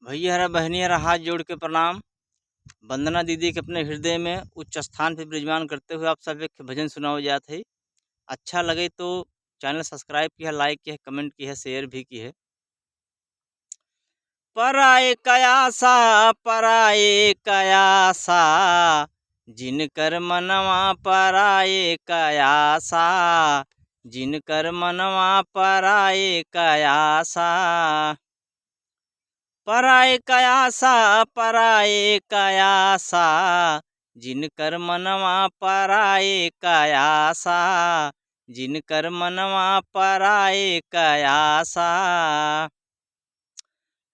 भैया हरा बहनी हरा हाथ जोड़ के प्रणाम। वंदना दीदी के अपने हृदय में उच्च स्थान पे विराजमान करते हुए आप सब एक भजन सुनाओ जात है। अच्छा लगे तो चैनल सब्सक्राइब किया, लाइक किया, कमेंट किया, शेयर भी की है। पराए कयासा पराए कयासा, जिनकर मनवा पराए कयासा, जिनकर मनवा पराए कयासा। पराए कयासा पराए कयासा, जिनकर मनवा पराए कयासा, जिनकर मनवा पराए कयासा।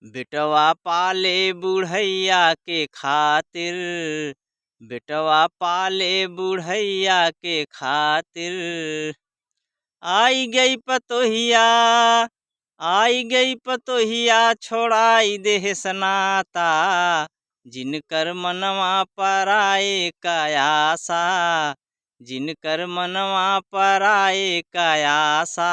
बेटवा पाले बुढ़ैया के खातिर, बेटवा पाले बुढ़ैया के खातिर। आई गई पतोहिया, आई गई पतोहिया, छोड़ाई देह सनाता, जिनकर मनवा पराए कयासा, जिनकर मनवा पराए कयासा।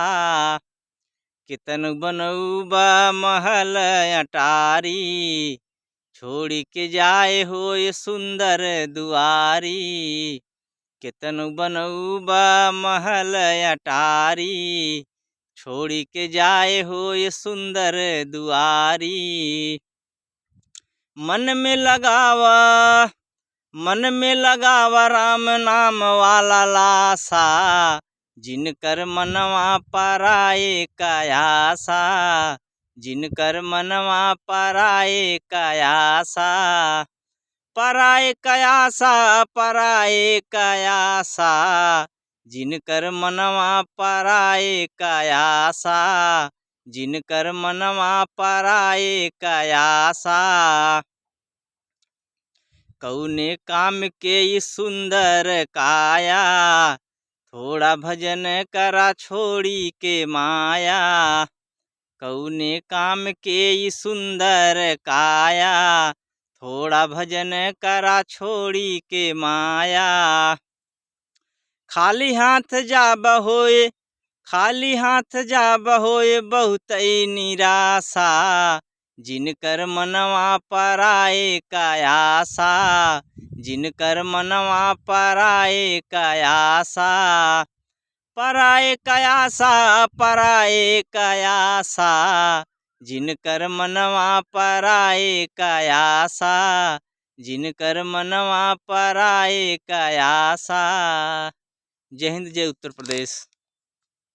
कितन बनौबा महल अटारी, छोड़ी के जाए होए सुंदर दुआरी। कितन बनौबा महल अटारी, छोड़ी के जाए होए सुंदर दुआरी। मन में लगावा, मन में लगावा राम नाम वाला लासा, जिनकर मनवा पराए कयासा, जिनकर मनवा पराए कयासा। पराए कयासा पराए कयासा, जिनकर मनवा पराए कयासा, जिनकर मनवा पराए कयासा। कौने काम के ये सुंदर काया, थोड़ा भजन करा छोड़ी के माया। कौने काम के ये सुंदर काया, थोड़ा भजन करा छोड़ी के माया। खाली हाथ जा बहोए, खाली हाथ जा बहोए बहुत निराशा, जिनकर मनवा पराए कयासा, जिनकर मनवा पराए कयासा। पराए कयासा पराए कयासा, जिनकर मनवा पराए कयासा, जिनकर मनवा पराए कयासा। जय हिंद, जय उत्तर प्रदेश।